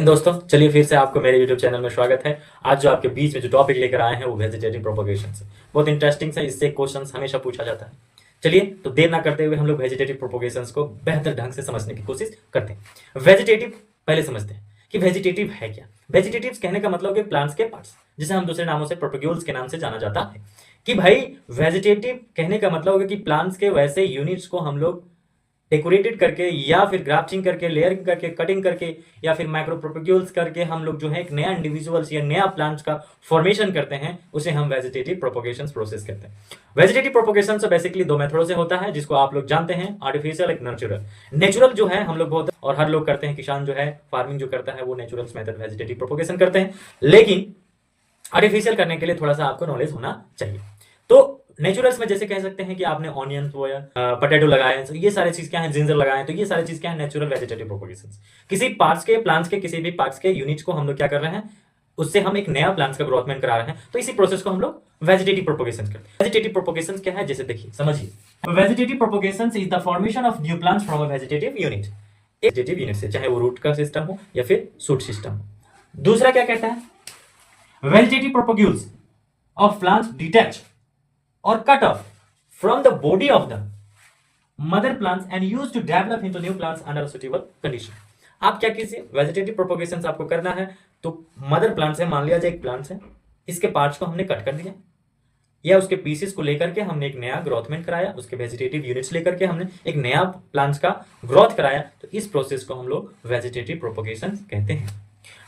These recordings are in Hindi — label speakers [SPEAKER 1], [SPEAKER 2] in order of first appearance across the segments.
[SPEAKER 1] हिंद दोस्तों, चलिए फिर से आपको मेरे YouTube चैनल में स्वागत है। आज जो आपके बीच में जो टॉपिक लेकर आए हैं वो वेजिटेटिव प्रोपोगेशन से बहुत इंटरेस्टिंग है। इससे क्वेश्चंस हमेशा पूछा जाता है। चलिए तो देर ना करते हुए हम लोग वेजिटेटिव प्रोपोगेशंस को बेहतर ढंग से समझने की कोशिश करते हैं। वेजिटेटिव पहले समझते हैं कि वेजिटेटिव है क्या। वेजिटेटिव कहने का मतलब है प्लांट्स के पार्ट्स, जिसे हम दूसरे नामों से प्रोपोग्यूल्स के नाम से जाना जाता है। कि भाई वेजिटेटिव कहने का मतलब होगा कि प्लांट्स के वैसे यूनिट्स को हम लोग डेकोरेटेड करके या फिर ग्राफ्टिंग करके, लेयरिंग करके, कटिंग करके या फिर माइक्रो प्रोपोग्यूल्स करके हम लोग जो है एक नया इंडिविजुअल्स या नया प्लांट्स का फॉर्मेशन करते हैं, उसे हम वेजिटेटिव प्रोपोगेशन प्रोसेस कहते हैं। वेजिटेटिव प्रोपोगेशन से बेसिकली दो मेथडों से होता है, जिसको आप लोग जानते हैं, आर्टिफिशियल एक नेचुरल। नेचुरल जो है हम लोग बहुत और हर लोग करते हैं, किसान जो है फार्मिंग जो करता है वो नेचुरल मेथड वेजिटेटिव प्रोपोगेशन करते हैं। लेकिन आर्टिफिशियल करने के लिए थोड़ा सा आपको नॉलेज होना चाहिए। तो नेचुरल्स में जैसे कह सकते हैं कि आपने ऑनियन पोटैटो लगाए हैं, ये सारे चीज क्या है, जिंजर लगाए हैं, तो ये सारी चीज क्या है, नेचुरल वेजिटेटिव प्रोपोगेशन। किसी पार्ट्स के प्लांट्स के किसी भी पार्ट्स के यूनिट्स को हम लोग क्या कर रहे हैं, उससे हम एक नया प्लांट्स का ग्रोथमेंट करा रहे हैं, तो इसी प्रोसेस को हम लोग वेजिटेटिव प्रोपोगेशन करते हैं। वेजिटेटिव प्रोपोगेशन क्या है, जैसे देखिए समझिए। Vegetative propagation is the formation of new plants from a vegetative unit. Vegetative unit से, चाहे वो रूट का सिस्टम हो या फिर शूट सिस्टम हो। दूसरा क्या कहता है, vegetative propagules of plants detach or cut off from the body of the mother plants and used to develop into new plants under a suitable condition। आप क्या कीजिए, वेजिटेटिव प्रोपोगेशन आपको करना है तो मदर प्लांट्स है, मान लिया जाए एक प्लांट्स है, इसके पार्ट्स को हमने कट कर दिया या उसके पीसेस को लेकर के हमने एक नया ग्रोथमेंट कराया, उसके वेजिटेटिव यूनिट्स लेकर के हमने एक नया प्लांट्स का ग्रोथ कराया, तो इस प्रोसेस को हम लोग वेजिटेटिव प्रोपोगेशन कहते हैं।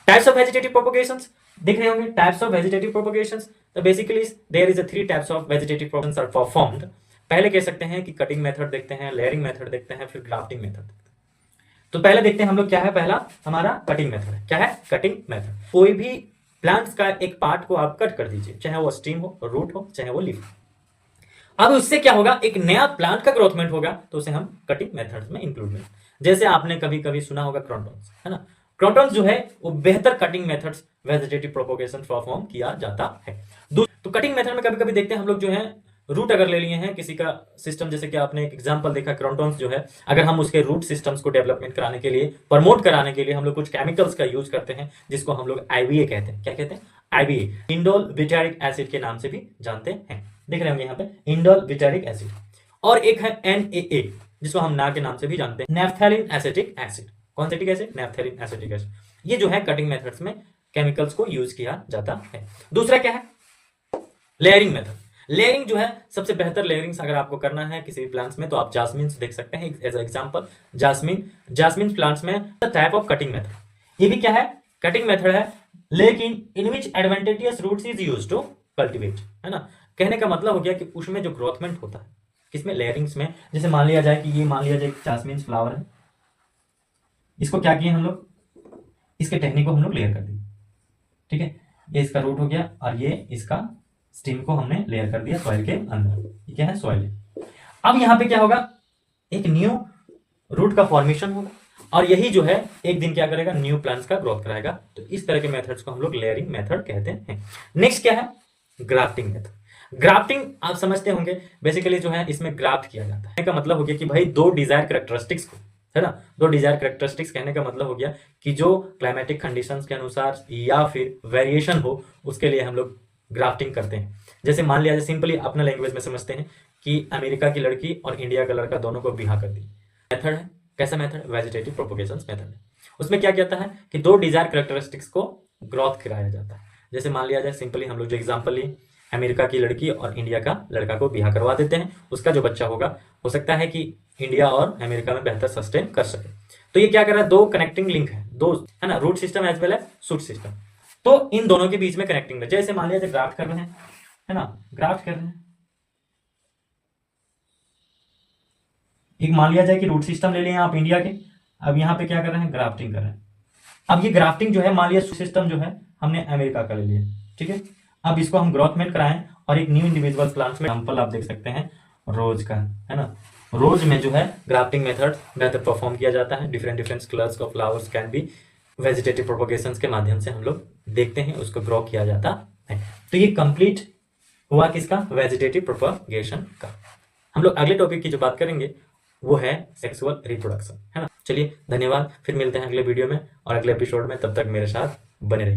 [SPEAKER 1] टाइप्स ऑफ वेजिटेटिव प्रोपोगेशंस देख रहे होंगे। टाइप्स ऑफ वेजिटेटिव प्रोपोगेशंस, तो basically there is a 3 types of vegetative propagations are performed. पहले कह सकते हैं कि कटिंग मेथड देखते हैं, लेयरिंग मेथड देखते हैं, फिर ग्राफ्टिंग मेथड देखते हैं। तो पहले देखते हैं हम लोग क्या है, पहला हमारा कटिंग मेथड है। क्या है, कटिंग मेथड। कोई भी प्लांट्स का एक पार्ट को आप कट कर दीजिए, चाहे वो स्टीम हो, रूट हो, चाहे वो लीफ। अब उससे क्या होगा, एक नया प्लांट का ग्रोथमेंट होगा, तो उसे हम कटिंग मेथड में इंक्लूड करें। जैसे आपने कभी कभी सुना होगा क्रोटॉन्स, है ना। क्रोटॉन्स जो है वो बेहतर cutting methods vegetative propagation perform किया जाता है। तो कटिंग मेथड में कभी कभी देखते हैं हम लोग जो है, रूट अगर ले लिए हैं किसी का सिस्टम, जैसे कि आपने एक एग्जांपल देखा क्रोटॉन्स जो है, अगर हम उसके रूट सिस्टम्स को डेवलपमेंट कराने के लिए, प्रमोट कराने के लिए हम लोग कुछ केमिकल्स का यूज करते हैं, जिसको हम लोग आईबीए कहते हैं। क्या कहते हैं, आईबीए, इंडोल ब्यूटारिक एसिड के नाम से भी जानते हैं। देख रहे होंगे यहाँ पे इंडोल ब्यूटारिक एसिड। और एक है एनएए, जिसको हम ना के नाम से भी जानते हैं, नैफ्थैलिन एसिटिक एसिड। कौन सी एसिड, नैफ्थैलिन एसिटिक एसिड। ये जो है कटिंग मेथड्स में केमिकल्स को यूज किया जाता है। दूसरा क्या है, लेयरिंग मेथड। लेयरिंग जो है सबसे बेहतर लेयरिंग्स अगर आपको करना है किसी भी प्लांट्स में, तो आप जास्मिन देख सकते हैं एज एग्जांपल। जास्मिन प्लांट्स में टाइप ऑफ कटिंग मेथड, ये भी क्या है, कटिंग मेथड है, लेकिन in which advantageous roots is used to cultivate, है ना। कहने का मतलब हो गया कि उसमें जो ग्रोथमेंट होता है, किसमें, लेयरिंग्स में। जैसे मान लिया जाए कि ये मान लिया जाए जास्मिन फ्लावर है, इसको क्या किए हम लोग, इसके टहनी को हम लोग लेयर कर दिए, ठीक है। ये इसका रूट हो गया और ये इसका स्टीम को हमने लेयर कर दिया सॉइल के अंदर। ये क्या है, सॉइल। अब यहां पे क्या होगा, एक न्यू रूट का फॉर्मेशन होगा और यही जो है एक दिन क्या करेगा, न्यू प्लांट्स का ग्रोथ कराएगा। तो इस तरह के मेथड्स को हम लोग लेयरिंग मेथड कहते हैं। नेक्स्ट क्या है, ग्राफ्टिंग मेथड। ग्राफ्टिंग आप समझते होंगे, बेसिकली जो है इसमें ग्राफ्ट किया जाता है। का मतलब हो गया कि भाई दो डिजायर कैरेक्टरिस्टिक्स को, है ना, दो डिजायर कैरेक्टरिस्टिक्स कहने का मतलब हो गया कि जो क्लाइमेटिक कंडीशंस के अनुसार या फिर वेरिएशन हो, उसके लिए हम लोग ग्राफ्टिंग करते हैं। जैसे मान लिया जाए, सिंपली अपना लैंग्वेज में समझते हैं कि अमेरिका की लड़की और इंडिया का लड़का दोनों को बिहा कर दी। मेथड है, कैसा मेथड, वेजिटेटिव प्रोपोगेशन मेथड है। उसमें क्या कहता है कि दो डिजायर कैरेक्टरिस्टिक्स को ग्रोथ कराया जाता है। जैसे मान लिया जाए, सिंपली हम लोग जो एग्जांपल लिए, अमेरिका की लड़की और इंडिया का लड़का को बिहा करवा देते हैं। उसका जो बच्चा होगा, हो सकता है कि इंडिया और अमेरिका में बेहतर सस्टेन कर सके। तो ये क्या कर रहा है, दो कनेक्टिंग लिंक है, दो, है ना, root system as well as shoot system. तो इन दोनों के बीच में कनेक्टिंग है। जैसे मान लिया ग्राफ्ट कर रहे हैं, है ना, ग्राफ्ट कर रहे हैं, एक मान लिया जाए कि रूट सिस्टम ले लिए आप इंडिया के, अब यहाँ पे क्या कर रहे हैं, ग्राफ्टिंग कर रहे हैं। अब ये ग्राफ्टिंग जो है, मान लिया सिस्टम जो है हमने अमेरिका का ले लिया, ठीक है। अब इसको हम ग्रोथमेंट कराएं और एक न्यू इंडिविजुअल प्लांट्स में, एग्जांपल आप देख सकते हैं रोज का, है ना। रोज में जो है ग्राफ्टिंग मेथड बेहतर परफॉर्म किया जाता है। Different colours of flowers can be vegetative propagation के माध्यम से हम लोग देखते हैं, उसको ग्रो किया जाता है। तो ये कंप्लीट हुआ किसका, वेजिटेटिव प्रोपोगेशन का। हम लोग अगले टॉपिक की जो बात करेंगे वो है सेक्सुअल रिप्रोडक्शन, है ना। चलिए धन्यवाद, फिर मिलते हैं अगले वीडियो में और अगले एपिसोड में, तब तक मेरे साथ बने रहिए।